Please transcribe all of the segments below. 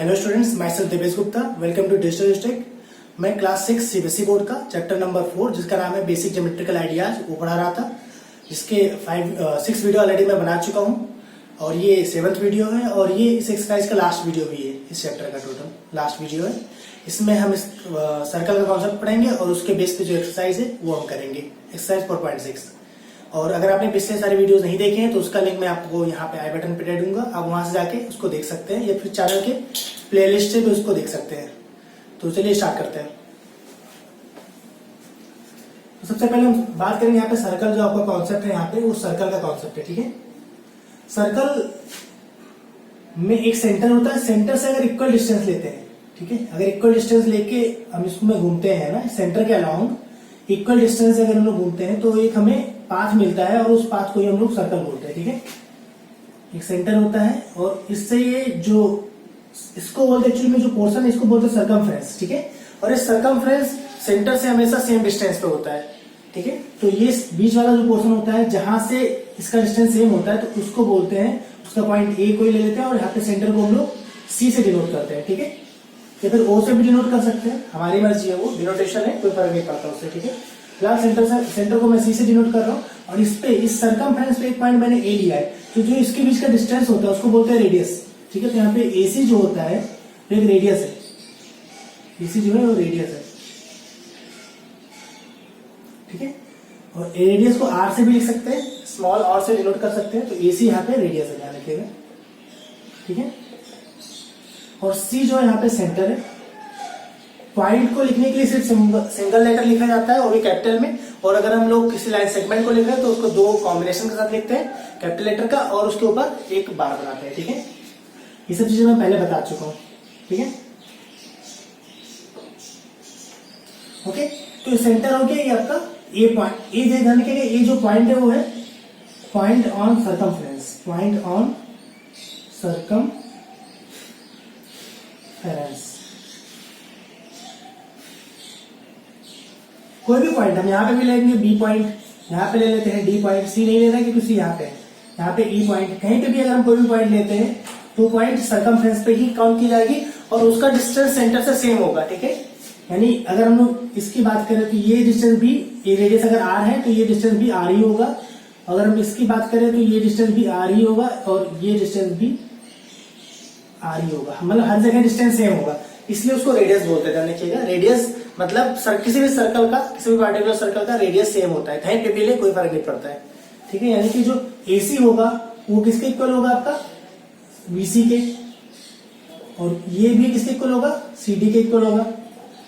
Hello students, myself Divesh Gupta. Welcome to digital stake. मैं class 6 CBSE board का chapter number 4 जिसका नाम है बेसिक ज्योमेट्रिकल आइडियाज वो पढ़ा रहा था। जिसके 6 वीडियो ऑलरेडी मैं बना चुका हूँ और ये 7th वीडियो है और ये इस एक्सरसाइज का लास्ट वीडियो भी है। इस चैप्टर का टोटल लास्ट वीडियो है। इसमें हम इस सर्कल का कॉन्सेप्ट पढ़ेंगे और उसके बेस पे जो एक्सरसाइज है वो हम करेंगे, एक्सरसाइज 4.6। और अगर आपने पिछले सारे वीडियोस नहीं देखे हैं तो उसका लिंक मैं आपको यहाँ पे आई बटन पे दे दूंगा, आप वहां से जाके उसको देख सकते हैं या फिर चैनल के प्लेलिस्ट से भी उसको देख सकते हैं। तो चलिए स्टार्ट करते हैं। तो सबसे पहले हम बात करेंगे यहाँ पे सर्कल, जो आपका कॉन्सेप्ट है यहाँ पे वो सर्कल का कॉन्सेप्ट है। ठीक है, सर्कल में एक सेंटर होता है, सेंटर से अगर इक्वल डिस्टेंस लेते हैं, ठीक है, अगर इक्वल डिस्टेंस लेके हम इसमें घूमते हैं ना, सेंटर के अलाउंग इक्वल डिस्टेंस अगर हम लोग घूमते हैं तो एक हमें पाथ मिलता है और उस पाथ को ही हम लोग सर्कल बोलते हैं। ठीक है, एक सेंटर होता है और इससे ये जो इसको बोलते हैं एक्चुअली में जो पोर्शन है इसको बोलते हैं सर्कमफ्रेंस। ठीक है, और इस सर्कमफ्रेंस सेंटर से हमेशा सेम डिस्टेंस पे होता है। ठीक है, तो ये बीच वाला जो पोर्शन होता है जहां से इसका डिस्टेंस सेम होता है तो उसको बोलते हैं, उसका पॉइंट ए को ही ले लेते हैं और यहाँ पे सेंटर को हम लोग सी से डिनोट करते हैं। ठीक है, या फिर ओ से भी डिनोट कर सकते हैं, हमारी मर्जी है, वो डिनोटेशन है, कोई फर्क नहीं पड़ता उससे। ठीक है, फिलहाल सेंटर को मैं सी से डिनोट कर रहा हूँ और इस पे इस सर्कमफ्रेंस पे एक पॉइंट मैंने ए लिया है, तो जो इसके बीच का डिस्टेंस होता है उसको बोलते हैं रेडियस। ठीक है, तो यहाँ पे एसी जो होता है वो एक रेडियस है, एसी जो है वो रेडियस है। ठीक है, और रेडियस को आर से भी लिख सकते हैं, स्मॉल आर से डिनोट कर सकते हैं, तो एसी यहाँ पे रेडियस है, ध्यान रखिएगा। ठीक है, और सी जो है यहाँ पे सेंटर है। पॉइंट को लिखने के लिए सिर्फ सिंगल लेटर लिखा जाता है वो भी कैपिटल में, और अगर हम लोग किसी लाइन सेगमेंट को लिख रहे हैं तो उसको दो कॉम्बिनेशन के साथ लिखते हैं, कैपिटल लेटर का और उसके ऊपर एक बार बनाते हैं। ठीक है, ये सब चीजें मैं पहले बता चुका हूं। ठीक है, ओके, तो सेंटर हो गया ये आपका ए पॉइंट। ए ध्यान के लिए ये जो पॉइंट है वो है point on circumference, point on circumference. कोई भी पॉइंट हम यहाँ पे भी लेंगे, बी पॉइंट यहाँ पे ले लेते हैं, डी पॉइंट, सी नहीं ले रहे क्योंकि सी यहाँ पे है, यहाँ पे ई पॉइंट, कहीं पे भी अगर हम कोई भी पॉइंट लेते हैं तो पॉइंट सर्कमफ्रेंस पे ही काउंट की जाएगी और उसका डिस्टेंस सेंटर से सेम होगा। ठीक है, यानी अगर हम लोग इसकी बात करें तो ये डिस्टेंस भी, ये रेडियस अगर आर है तो ये डिस्टेंस भी आर ही होगा। अगर हम इसकी बात करें तो ये डिस्टेंस भी आर ही होगा और ये डिस्टेंस भी आर ही होगा, मतलब हर जगह डिस्टेंस सेम होगा, इसलिए उसको रेडियस बोलते हैं। ध्यान रखिएगा, रेडियस मतलब किसी भी सर्कल का, किसी भी पार्टिकुलर सर्कल का रेडियस सेम होता है, कहीं पे भी ले कोई फर्क नहीं पड़ता है। ठीक है, यानी कि जो एसी होगा वो किसके इक्वल होगा, आपका बीसी के, और ये भी किसके इक्वल होगा, सीडी के इक्वल होगा,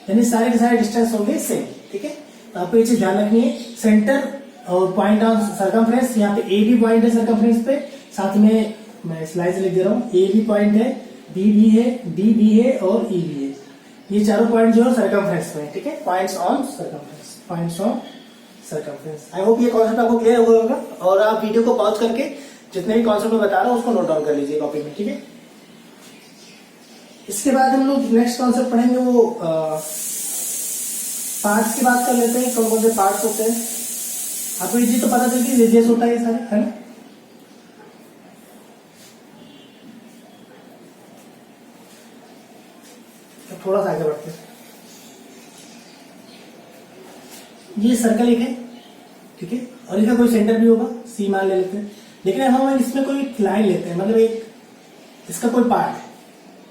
यानी सारे के सारे डिस्टेंस होंगे सेम। ठीक है, तो आपको ये चीज ध्यान रखनी है। सेंटर और पॉइंट ऑन सर्कमफ्रेंस, यहाँ पे ए भी पॉइंट है सर्कमफ्रेंस पे, साथ में मैं स्लाइड से लिख दे रहा हूँ, ए भी पॉइंट है, बी भी है, डी भी है और ई भी है। ये चारों पॉइंट जो है सर्कमफ्रेंस में। ठीक है, points on circumference, points on circumference. I hope ये कॉन्सेप्ट आपको क्लियर होगा और आप वीडियो को पॉज करके जितने भी कॉन्सेप्ट मैं बता रहा हूँ उसको नोट डाउन कर लीजिए कॉपी में। ठीक है, इसके बाद हम लोग नेक्स्ट कॉन्सेप्ट पढ़ेंगे, वो पार्ट्स की बात कर लेते हैं, कौन कौन से पार्ट्स होते हैं। आपको ये चीज तो पता चल कि रेडियस होता है ये सारे, है ना। थोड़ा सा आगे बढ़ते हैं, ये सर्कल एक है, ठीक है, और इसका कोई सेंटर भी होगा, सी मान ले लेते हैं, लेकिन हम इसमें कोई लाइन लेते हैं, मतलब एक इसका कोई पार्ट,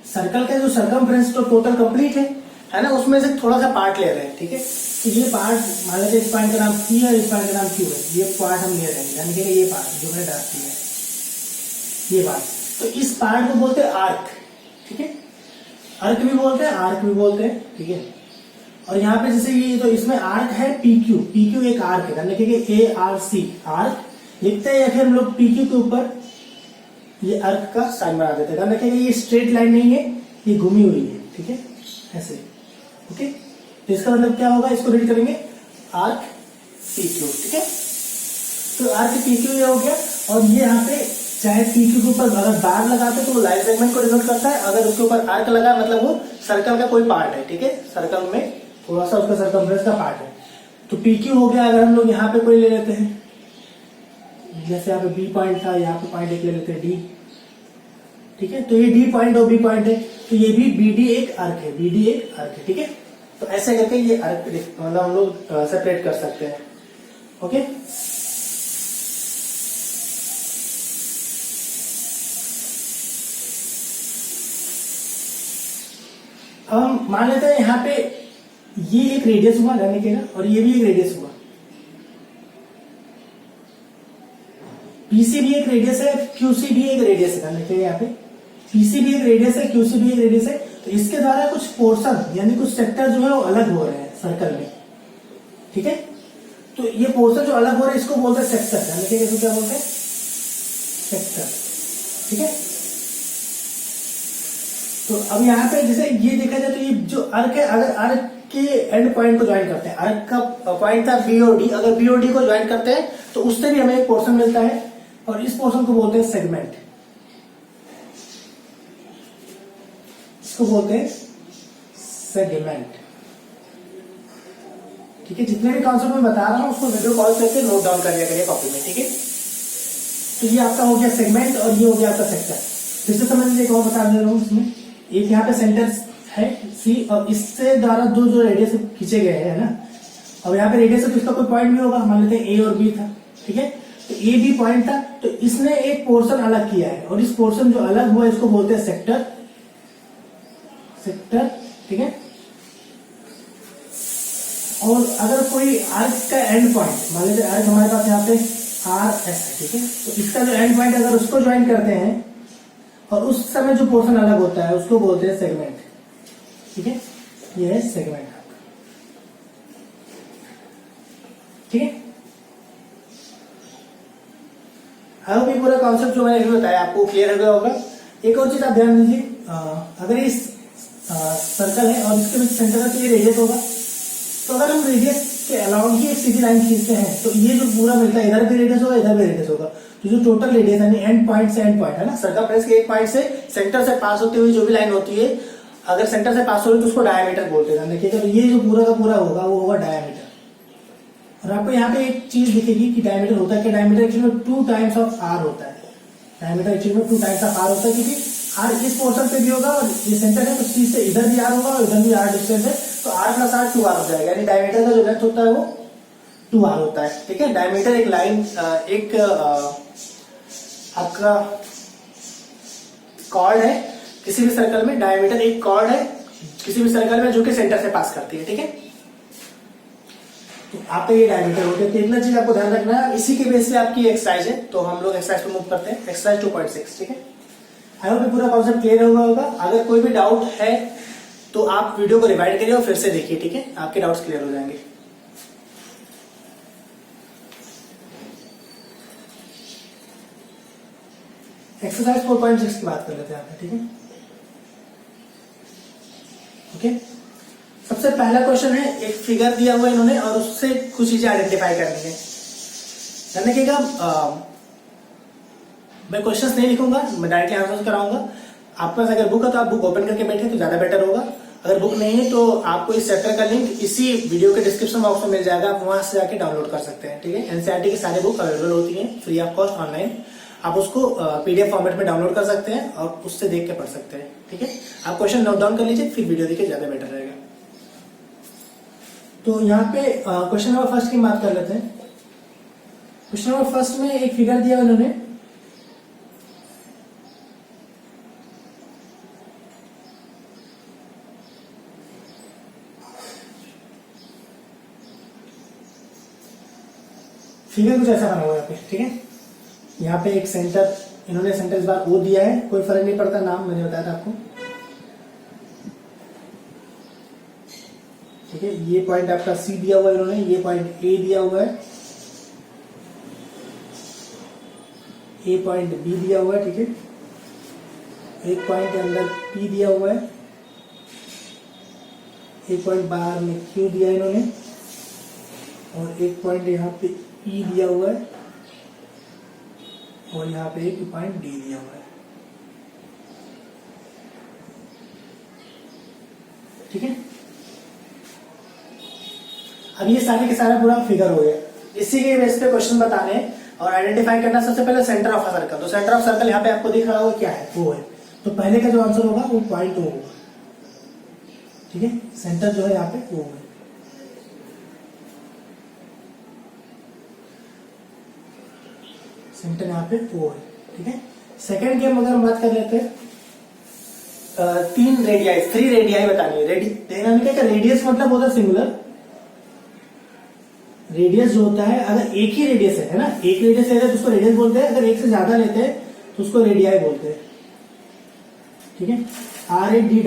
सर्कल का जो सर्कमफ्रेंस तो टोटल कंप्लीट है ना, उसमें से थोड़ा सा पार्ट ले रहे हैं। ठीक है, तो ये पार्ट मान लेते हैं, इस पॉइंट का नाम सी है, इस पॉइंट का नाम क्यू है, ये पार्ट हम ले रहे हैं, यानी कि ये पार्ट जो मैंने ड्रा किया है, ये पार्ट, तो इस पार्ट को बोलते हैं आर्क। ठीक है, आर्क भी बोलते हैं, आर्क भी बोलते हैं। ठीक है, और यहाँ पे जैसे ये तो इसमें आर्क है पीक्यू, पीक्यू एक आर्क है, देखिए ए आर सी आर्क लिखते हैं, या फिर हम लोग पीक्यू के ऊपर ये आर्क का साइन बना देते हैं। देखिए ये स्ट्रेट लाइन नहीं है, ये घूमी हुई है। ठीक है, ऐसे। ओके, तो इसका मतलब क्या होगा, इसको रीड करेंगे आर्क पीक्यू। ठीक है, तो आर्क पीक्यू ये हो गया, और ये यहाँ पे चाहे पीक्यू के ऊपर अगर बार लगाते तो वो लाइन सेगमेंट को डिनोट करता है, अगर उसके ऊपर आर्क लगा मतलब वो सर्कल का कोई पार्ट है। ठीक है, सर्कल में थोड़ा सा उसका सर्कमफ्रेंस का पार्ट है, तो पीक्यू हो गया। अगर हम लोग यहाँ पे कोई ले लेते हैं, जैसे यहाँ पे बी पॉइंट था, यहाँ पे पॉइंट एक ले लेते हैं डी। ठीक है। तो ये डी पॉइंट और बी पॉइंट है, तो ये भी बी डी एक आर्क है, बी डी एक आर्क है, ठीक है। तो ऐसे करके ये आर्क मतलब हम लोग सेपरेट कर सकते हैं। ओके, हम मान लेते हैं यहाँ पे ये एक रेडियस हुआ रहने के ना, और ये भी एक रेडियस हुआ, पीसी भी एक रेडियस है, क्यूसी भी एक रेडियस है, देखिए यहाँ पे पीसी भी एक रेडियस है, क्यूसी भी एक रेडियस है। तो इसके द्वारा कुछ पोर्शन यानी कुछ सेक्टर जो है वो अलग हो रहे हैं सर्कल में, ठीक है। तो ये पोर्शन जो अलग हो रहे हैं इसको बोलते हैं सेक्टर, यानी कि इसको क्या बोलते हैं, सेक्टर, ठीक है। तो अब यहाँ पे जैसे ये देखा जाए तो ये जो अर्क है, अगर अर्क के एंड पॉइंट को ज्वाइन करते हैं, अर्क का पॉइंट था बी और डी, अगर बी और डी को ज्वाइन करते हैं तो उससे भी हमें एक पोर्शन मिलता है, और इस पोर्शन को बोलते हैं सेगमेंट, इसको बोलते हैं सेगमेंट, ठीक है। जितने भी कॉन्सेप्ट मैं बता रहा हूं उसको वीडियो कॉल करके नोट डाउन कर लिया करिए कॉपी में, ठीक है। तो ये आपका हो गया सेगमेंट और ये हो गया आपका सेक्टर। फिर से समझ लीजिए, एक और बता दे रहा हूं, इसमें एक यहाँ पे सेंटर है सी, और इससे द्वारा जो रेडियस खींचे गए हैं ना, अब यहाँ पे रेडियस है तो इसका कोई पॉइंट भी होगा, मान लेते हैं ए और बी था, ठीक है। तो ए बी पॉइंट था, तो इसने एक पोर्शन अलग किया है, और इस पोर्शन जो अलग हुआ है इसको बोलते हैं सेक्टर, सेक्टर, ठीक है। और अगर कोई आर्क का एंड पॉइंट, मान लीजिए आर्क हमारे पास यहाँ पे आर एस है, ठीक है। तो इसका जो एंड पॉइंट अगर उसको ज्वाइन करते हैं और उस समय जो पोर्शन अलग होता है उसको बोलते हैं सेगमेंट, ठीक है। ये है सेगमेंट, ठीक है। आई होप ये पूरा कॉन्सेप्ट जो मैंने बताया आपको क्लियर हो गया होगा। एक और चीज आप ध्यान दीजिए, अगर इस सर्कल है और इसके बीच सेंटर है तो ये रेडियस होगा, तो अगर हम रेडियस के अलाउंग ही एक सीधी लाइन खींचते हैं तो ये जो पूरा मिलता है इधर भी रेडियस होगा, इधर भी रेडियस होगा। तो जो टोटल रेडियस यानी एंड पॉइंट से एंड पॉइंट है ना, सर्कमफ्रेंस के एक पॉइंट से सेंटर से पास होती हुई जो भी लाइन होती है, अगर सेंटर से पास हो रही तो उसको डायमीटर बोलते हैं। देखिएगा तो ये जो पूरा का पूरा होगा वो होगा डायमीटर। और आपको यहाँ पे एक चीज दिखेगी कि डायमीटर होता है क्या, डायमीटर एक्चुअली में 2 टाइम्स ऑफ आर होता है, डायमीटर एक्चुअली में 2 टाइम्स ऑफ आर होता है, क्योंकि आर इस पोर्शन पे भी होगा और ये सेंटर है तो सी से इधर भी आर होगा और इधर भी आर डिस्टेंस है, तो आर प्लस आर 2 आर हो जाएगा, यानी डायमीटर का जो लेंथ होता है वो 2 आर होता है, ठीक है। डायमीटर एक लाइन, एक आपका कॉर्ड है किसी भी सर्कल में, डायमीटर एक कॉर्ड है किसी भी सर्कल में जो कि सेंटर से पास करती है, ठीक है। तो आपका ये डायमीटर हो गया। तो इतना चीज आपको ध्यान रखना है, इसी के बेस पे आपकी एक्सरसाइज है, तो हम लोग एक्सरसाइज पे मूव करते हैं, एक्सरसाइज 2.6, ठीक है। आई होप पूरा कॉन्सेप्ट क्लियर हुआ होगा। अगर कोई भी डाउट है तो आप वीडियो को रिवाइंड करिए और फिर से देखिए, ठीक है, आपके डाउट्स क्लियर हो जाएंगे। एक्सरसाइज 4.6 की बात कर लेते हैं आप, ठीक है। ओके, सबसे पहला क्वेश्चन है, एक फिगर दिया हुआ है इन्होंने और उससे कुछ चीजें आइडेंटिफाई करनी है। ध्यान रखिएगा, मैं क्वेश्चंस नहीं लिखूंगा, मैं डायरेक्टली आंसर कराऊंगा। आपके पास अगर बुक है तो आप बुक ओपन करके बैठे तो ज्यादा बेटर होगा। अगर बुक नहीं है तो आपको इस चैप्टर का लिंक इसी वीडियो के डिस्क्रिप्शन बॉक्स में मिल जाएगा, आप वहां से जाके डाउनलोड कर सकते हैं, ठीक है। एनसीईआरटी की सारी बुक अवेलेबल होती हैं फ्री ऑफ कॉस्ट ऑनलाइन, आप उसको पीडीएफ फॉर्मेट में डाउनलोड कर सकते हैं और उससे देख के पढ़ सकते हैं, ठीक है। आप क्वेश्चन नोट डाउन कर लीजिए, फिर वीडियो देखिए, ज्यादा बेटर रहेगा। तो यहाँ पे क्वेश्चन नंबर फर्स्ट की बात कर लेते हैं। क्वेश्चन नंबर फर्स्ट में एक फिगर दिया उन्होंने, फिगर कुछ ऐसा बना हुआ है यहाँ पे, ठीक है। यहाँ पे एक सेंटर, इन्होंने सेंटर इस बार ओ दिया है, कोई फर्क नहीं पड़ता, नाम मैंने बताया था आपको, ठीक है। ये पॉइंट आपका सी दिया हुआ है इन्होंने, ये पॉइंट ए दिया हुआ है, ए पॉइंट बी दिया हुआ है, ठीक है। एक पॉइंट के अंदर पी दिया हुआ है, एक पॉइंट बाहर में क्यू दिया है इन्होंने, और एक पॉइंट यहाँ पे ई दिया हुआ है, और यहाँ पे एक पॉइंट डी दिया हुआ है, ठीक है। अब ये सारे के सारा पूरा फिगर हो गया, इसी के बेस पे क्वेश्चन बताने हैं और आइडेंटिफाई करना। सबसे पहले सेंटर ऑफ सर्कल, तो सेंटर ऑफ सर्कल यहाँ पे आपको दिख रहा होगा क्या है, वो है तो पहले का जो आंसर होगा वो पॉइंट ओ होगा, ठीक है। सेंटर जो है यहाँ पे ओ है। सेंटर यहाँ पे ओ है, ठीक है। सेकेंड गेम अगर हम बात कर लेते हैं, 3 रेडियाई, 3 रेडियाई बतानी है। रेडियस मतलब होता है सिंगुलर। रेडियस जो होता है, अगर एक ही रेडियस है ना, एक रेडियस लेते हैं तो उसको रेडियस बोलते हैं, अगर एक से ज्यादा लेते हैं तो उसको रेडियाई बोलते हैं, ठीक है। RADII,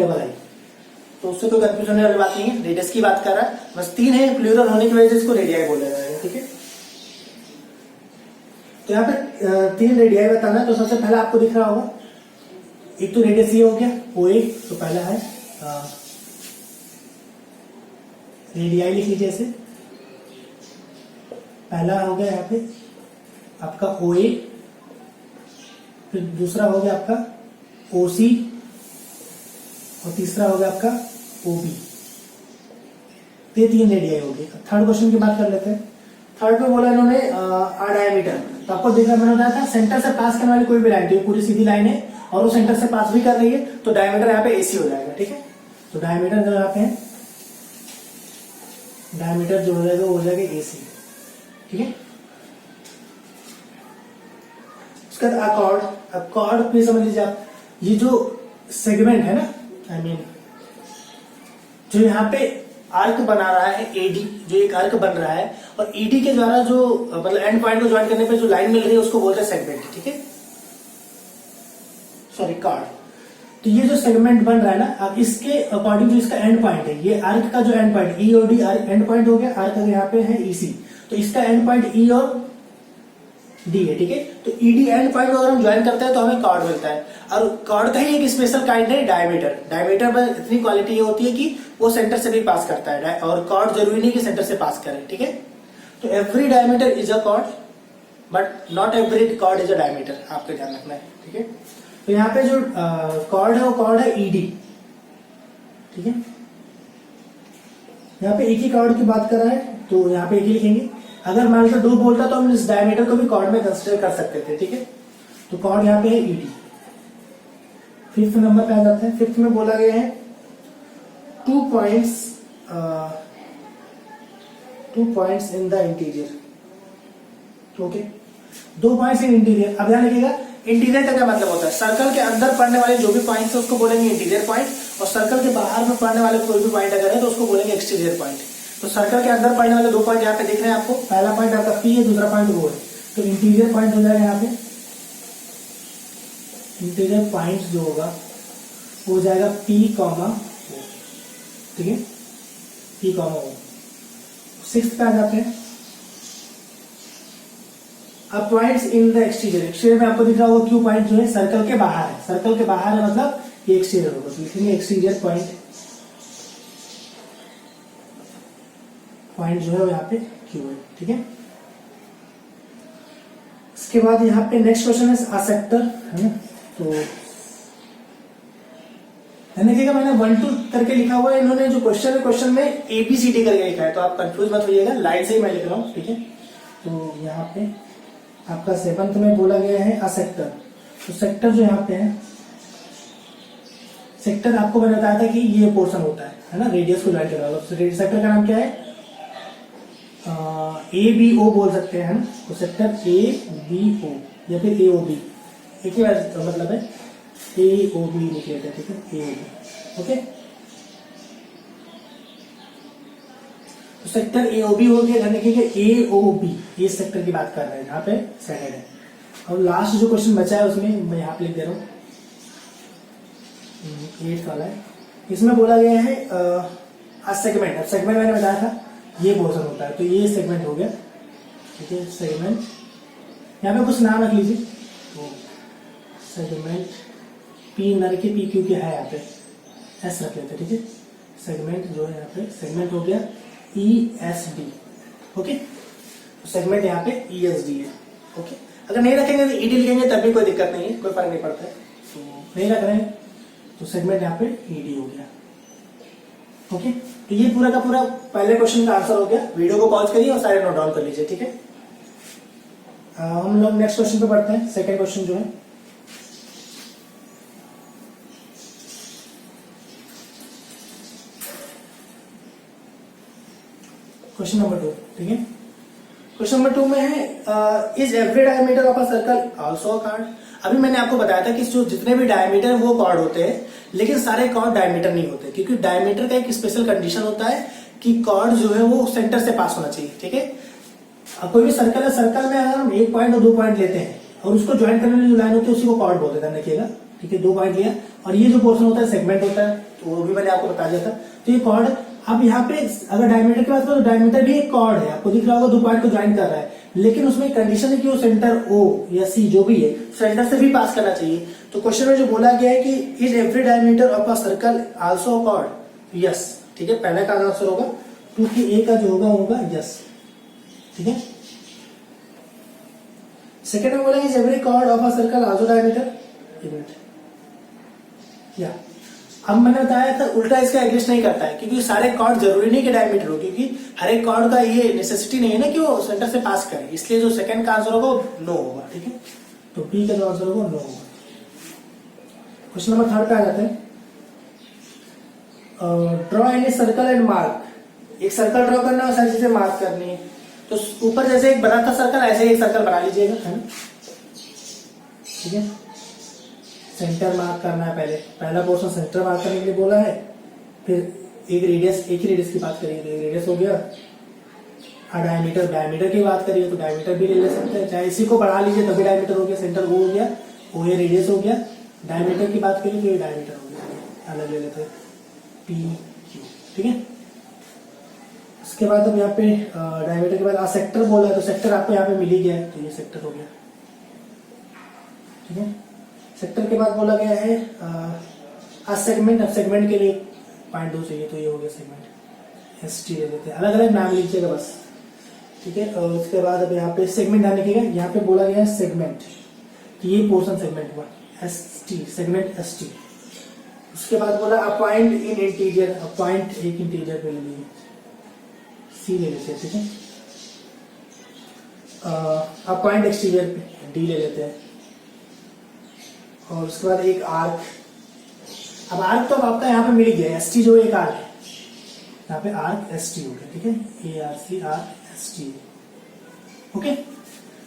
तो उससे कोई कंफ्यूजन होने वाली बात नहीं है, रेडियस की बात कर रहा है, बस 3 है, प्लूरल होने की वजह से इसको रेडियाई बोला जाएगा, ठीक है। तो यहाँ पे 3 रेडियाई बताना है। तो सबसे पहला आपको दिख रहा होगा, एक तो रेडियस ये हो गया OA, तो पहला है रेडियाई लिख लीजिए ऐसे। पहला हो गया यहाँ पे आपका OA, फिर दूसरा हो गया आपका OC, और तीसरा हो गया आपका OB। ये 3 रेडियाई होगी। थर्ड क्वेश्चन की बात कर लेते हैं। थर्ड में बोला इन्होंने डायमीटर, तो आपको देखा मैंने बताया था सेंटर से पास करने वाली कोई भी लाइन, तो ये पूरी सीधी लाइन है और वो सेंटर से पास भी कर रही है, तो डायमीटर यहाँ पे AC हो जाएगा, ठीक है। तो डायमीटर जो यहाँ पे है, डायमीटर जो हो जाएगा वो हो जाएगा AC, ठीक है। उसके बाद अकॉर्ड, अकॉर्ड प्लीज समझ लीजिए आप, ये जो सेगमेंट है ना, आई मीन जो यहाँ पे आर्क बना रहा है AD, जो एक आर्क बन रहा है, और ED के द्वारा जो मतलब एंड पॉइंट को ज्वाइन करने पे जो लाइन मिल रही है उसको बोलते हैं सेगमेंट, ठीक है, सॉरी कॉर्ड। तो ये जो सेगमेंट बन रहा है ना, अब इसके अकॉर्डिंग जो इसका एंड पॉइंट है, ये आर्क का जो and point EOD and point हो गया, आर्क यहाँ पे है EC, तो इसका एंड पॉइंट E और D है, ठीक है। तो ED एंड पॉइंट अगर हम ज्वाइन करते हैं तो हमें कॉर्ड मिलता है, और कॉर्ड का ही एक स्पेशल काइंड है डायमीटर। डायमीटर में इतनी क्वालिटी ये होती है कि वो सेंटर से भी पास करता है, और कॉर्ड जरूरी नहीं कि सेंटर से पास करे, ठीक है। तो every diameter is a chord, but not every chord is a diameter, आपको ध्यान रखना है, ठीक है। तो यहाँ पे जो कॉर्ड है वो कॉर्ड है ED, ठीक है। यहाँ पे एक ही कॉर्ड की बात कर रहा है, तो यहाँ पे एक ही लिखेंगे। अगर मान लो 2 बोलता तो हम इस डायमीटर को भी कॉर्ड में कंसिडर कर सकते थे, ठीक है। तो कॉर्ड यहाँ पे है ED। 5th नंबर पे आ जाते हैं। 5th में बोला गया है 2 points in the interior, okay. 2 points in interior. अब ध्यान रखिएगा, इंटीरियर का क्या मतलब होता है, सर्कल के अंदर पड़ने वाले जो भी पॉइंट्स है उसको बोलेंगे इंटीरियर पॉइंट, और सर्कल के बाहर में पड़ने वाले कोई भी पॉइंट अगर है तो उसको बोलेंगे एक्सटीरियर पॉइंट। तो सर्कल के अंदर पड़ने वाले 2 पॉइंट यहाँ पे दिख रहे हैं आपको, पहला पॉइंट आपका P है, दूसरा पॉइंट O है, तो इंटीरियर पॉइंट हो जाएगा यहाँ पे। इंटीरियर पॉइंट जो होगा वो हो जाएगा P, O, ठीक है, P, O। 6th पे आ जाते हैं। अब points in the exterior, exterior में आपको दिख रहा होगा Q पॉइंट जो है सर्कल के बाहर है, सर्कल के बाहर है मतलब ये एक्सटीरियर होगा, तो लिखेंगे एक्सटीरियर पॉइंट, पॉइंट जो है वो यहाँ पे Q है, ठीक है। इसके बाद यहाँ पे नेक्स्ट क्वेश्चन है अ सेक्टर, है ना। तो देखिएगा मैंने 1 2 करके लिखा हुआ है, इन्होंने जो क्वेश्चन है क्वेश्चन में ABCD करके लिखा है, तो आप कंफ्यूज मत होइएगा, लाइन से ही मैं लिख रहा हूँ, ठीक है। तो यहाँ पे आपका 7th में बोला गया है अ सेक्टर। तो सेक्टर जो यहाँ पे है, सेक्टर आपको मैंने बताया था कि ये पोर्शन होता है ना, रेडियस को ज्वाइन करने वाला। सेक्टर का नाम क्या है, ABO बोल सकते हैं, ना। तो सेक्टर ABO या फिर AOB, एक ही मतलब है, AOB लिख लेते हैं, ठीक है, AOB, ओके। तो सेक्टर AOB हो गया, देखिए AOB, ये सेक्टर की बात कर रहे हैं, यहाँ पे सेटेड है। और लास्ट जो क्वेश्चन बचा है उसमें मैं यहाँ पे लिख दे रहा हूँ, 8th वाला है। इसमें बोला गया है सेगमेंट। अब सेगमेंट मैंने बताया था ये पोर्शन होता है, तो ये सेगमेंट हो गया, ठीक है, सेगमेंट। यहाँ पे कुछ नाम रख लीजिए, तो सेगमेंट P न रखिए, P क्योंकि है यहाँ पे, S रख लेते, ठीक है। सेगमेंट जो है यहाँ पे सेगमेंट हो गया ESD, ओके। तो सेगमेंट यहाँ पे ESD है, ओके। अगर नहीं रखेंगे तो ED लिखेंगे तब भी कोई दिक्कत नहीं है, कोई फर्क नहीं पड़ता है। तो नहीं रख रहे हैं तो सेगमेंट यहाँ पे ED हो गया, ओके। तो ये पूरा का पूरा पहले क्वेश्चन का आंसर हो गया। वीडियो को पॉज करिए और सारे नोट डाउन कर लीजिए, ठीक है। हम लोग नेक्स्ट क्वेश्चन पे बढ़ते हैं। सेकंड क्वेश्चन जो है क्वेश्चन नंबर 2, ठीक है। क्वेश्चन नंबर 2 में है is every diameter of a circle also a cord. अभी मैंने आपको बताया था कि जो जितने भी डायमीटर वो कॉर्ड होते हैं, लेकिन सारे कॉर्ड डायमीटर नहीं होते, क्योंकि डायमीटर का एक स्पेशल कंडीशन होता है कि कॉर्ड जो है वो सेंटर से पास होना चाहिए, ठीक है। अब कोई भी सर्कल है, सर्कल में अगर हम 1 पॉइंट और 2 पॉइंट लेते हैं और उसको ज्वाइन करने वाली जो लाइन होती है उसी को कॉर्ड बोलते हैं, देखिएगा, ठीक है। 2 पॉइंट लिया और ये जो पोर्शन होता है सेगमेंट होता है, तो वो भी मैंने आपको बता दिया था। तो ये कॉर्ड, अब यहाँ पे अगर डायमीटर की बात करो तो डायमीटर भी एक कॉर्ड है, आपको दिख रहा होगा 2 पॉइंट को ज्वाइन कर रहा है, लेकिन उसमें कंडीशन है कि वो सेंटर O या C जो भी है सेंटर से भी पास करना चाहिए। तो क्वेश्चन में जो बोला गया है कि is every diameter of a circle also chord, yes, ठीक है। पहले का आंसर होगा, क्योंकि A का जो होगा यस, ठीक है। सेकेंड में बोला is every chord of a circle also diameter, या अब मैंने बताया था उल्टा इसका एग्जिस्ट नहीं करता है, क्योंकि सारे कॉर्ड जरूरी नहीं कि डायमीटर हो, क्योंकि हर एक कॉर्ड का ये नेसेसिटी नहीं है ना कि वो सेंटर से पास करे, इसलिए जो सेकंड का आंसर होगा वो नो होगा, ठीक है। तो बी का जो आंसर होगा नो होगा। क्वेश्चन नंबर 3 पे आ जाते हैं। Draw any circle and mark. एक सर्कल ड्रॉ करना और सारी चीजें मार्क करनी है। तो ऊपर जैसे एक बना था सर्कल, ऐसे एक सर्कल बना लीजिएगा, है ना, ठीक है। सेंटर मार्क करना है, पहला पोर्शन सेंटर मार्क करने के लिए बोला है, फिर एक ही रेडियस की बात करिए तो एक रेडियस हो गया, डायमीटर की बात करिए तो डायमीटर भी ले सकते हैं, चाहे इसी को बढ़ा लीजिए तभी डायमीटर हो गया, सेंटर वो हो गया, वो ये रेडियस हो गया, डायमीटर की बात करिए तो ये डायमीटर हो गया, अलग ले लेते हैं PQ, ठीक है। उसके बाद अब यहाँ पे डायमीटर के बाद सेक्टर बोला है, तो सेक्टर आपको यहाँ पे मिल ही गया है, तो ये सेक्टर हो गया, ठीक है। सेक्टर के बाद बोला गया है सेगमेंट। अब सेगमेंट के लिए 0.2 चाहिए, तो ये हो गया सेगमेंट, ST ले लेते हैं, अलग अलग नाम लीजिएगा बस, ठीक है। और उसके बाद अब यहाँ पे सेगमेंट आने के लिए यहाँ पे बोला गया है सेगमेंट, तो ये पोर्शन सेगमेंट हुआ, ST, सेगमेंट ST। उसके बाद बोला a point in interior, a point एक इंटीरियर पे ले लीजिए, C ले लेते हैं, ठीक है। अ पॉइंट एक्सटीरियर पे D ले लेते हैं, और उसके बाद एक आर्क। अब आर्क तो अब आपका यहाँ पे मिल गया, ST जो एक आर्क है, यहाँ पे आर्क ST हो गया, ठीक है, ARC आर्क ST, ओके।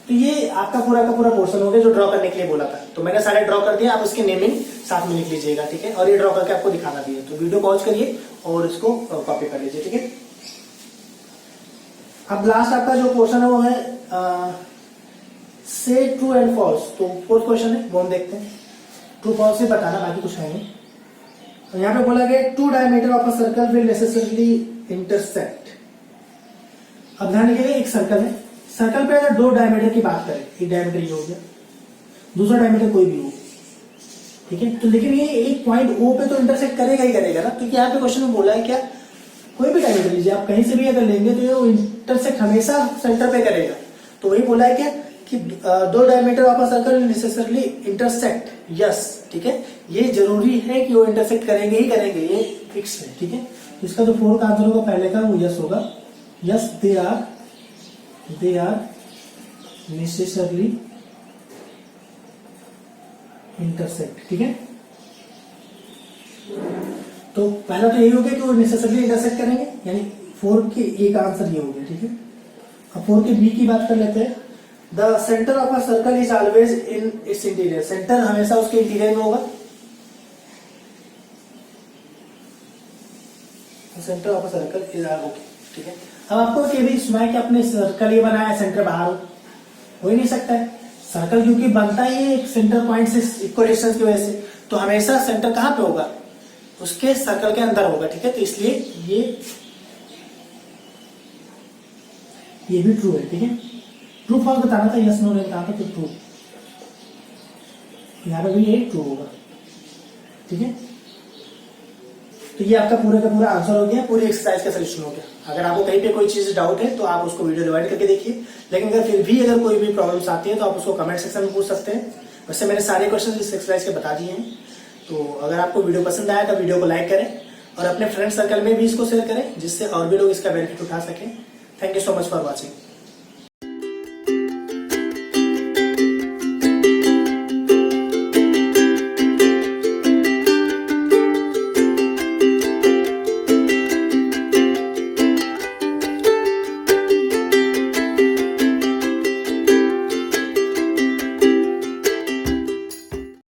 तो ये आपका पूरा का पूरा पोर्शन हो गया जो ड्रॉ करने के लिए बोला था। तो मैंने सारे ड्रॉ कर दिया, आप उसकी नेमिंग साथ में लिख लीजिएगा, ठीक है। और ये ड्रॉ करके आपको दिखाना भी है, तो वीडियो पॉज करिए और इसको कॉपी कर लीजिए, ठीक है। अब लास्ट आपका जो पोर्शन है वो है से ट्रू एंड फॉल्स। तो फोर्थ क्वेश्चन है वो हम देखते हैं, ट्रू फॉल्स से बताना, बाकी कुछ है नहीं। तो यहाँ पे बोला गया 2 diameter of a circle will necessarily intersect. अब ध्यान रखिएगा, एक सर्कल है, सर्कल पे अगर 2 डायमीटर की बात करें, एक डायमीटर ये हो गया, दूसरा डायमीटर कोई भी हो, ठीक है। तो लेकिन ये एक पॉइंट O पे तो इंटरसेक्ट करेगा ही करेगा ना, क्योंकि यहाँ पे क्वेश्चन में बोला है क्या, कोई भी डायमीटर लीजिए आप, कहीं से भी अगर लेंगे तो ये इंटरसेक्ट हमेशा सेंटर पे करेगा। तो वही बोला है क्या कि 2 diameter of a circle necessarily intersect, yes, ठीक है। ये जरूरी है कि वो इंटरसेक्ट करेंगे ही करेंगे, ये फिक्स है, ठीक है। तो इसका जो फोर्थ आंसर होगा पहले का वो यस होगा, yes, they are necessarily intersect, ठीक है। तो पहला तो यही हो गया कि वो नेसेसरली इंटरसेक्ट करेंगे, यानी 4 के A का आंसर ये हो गया, ठीक है। अब 4 के B की बात कर लेते हैं। The centre of a circle is always in its interior. Centre हमेशा उसके इंटीरियर में होगा, centre of a circle is okay, ठीक है। अब आपको ये भी सुना है कि अपने सर्कल ये बनाया, सेंटर बाहर हो ही नहीं सकता है, सर्कल क्योंकि बनता ही एक सेंटर पॉइंट से इक्वल डिस्टेंस की वजह से, तो हमेशा सेंटर कहां पे होगा, उसके सर्कल के अंदर होगा, ठीक है। तो इसलिए ये भी ट्रू है, ठीक है। ट्रू फॉल्स बताना था, यस नो नहीं बताना था, तो ट्रू, यहाँ पे भी ये ट्रू होगा, ठीक है। तो ये आपका पूरा का पूरा आंसर हो गया, पूरी एक्सरसाइज का सोल्यूशन हो गया। अगर आपको कहीं पे कोई चीज डाउट है तो आप उसको वीडियो डिवाइड करके देखिए, लेकिन अगर फिर भी अगर कोई भी प्रॉब्लम्स आती है तो आप उसको कमेंट सेक्शन में पूछ सकते हैं। वैसे मैंने सारे क्वेश्चन इस एक्सरसाइज के बता दिए हैं। तो अगर आपको वीडियो पसंद आया तो वीडियो को लाइक करें और अपने फ्रेंड सर्कल में भी इसको शेयर करें, जिससे और भी लोग इसका बेनिफिट उठा सकें। Thank you so much for watching.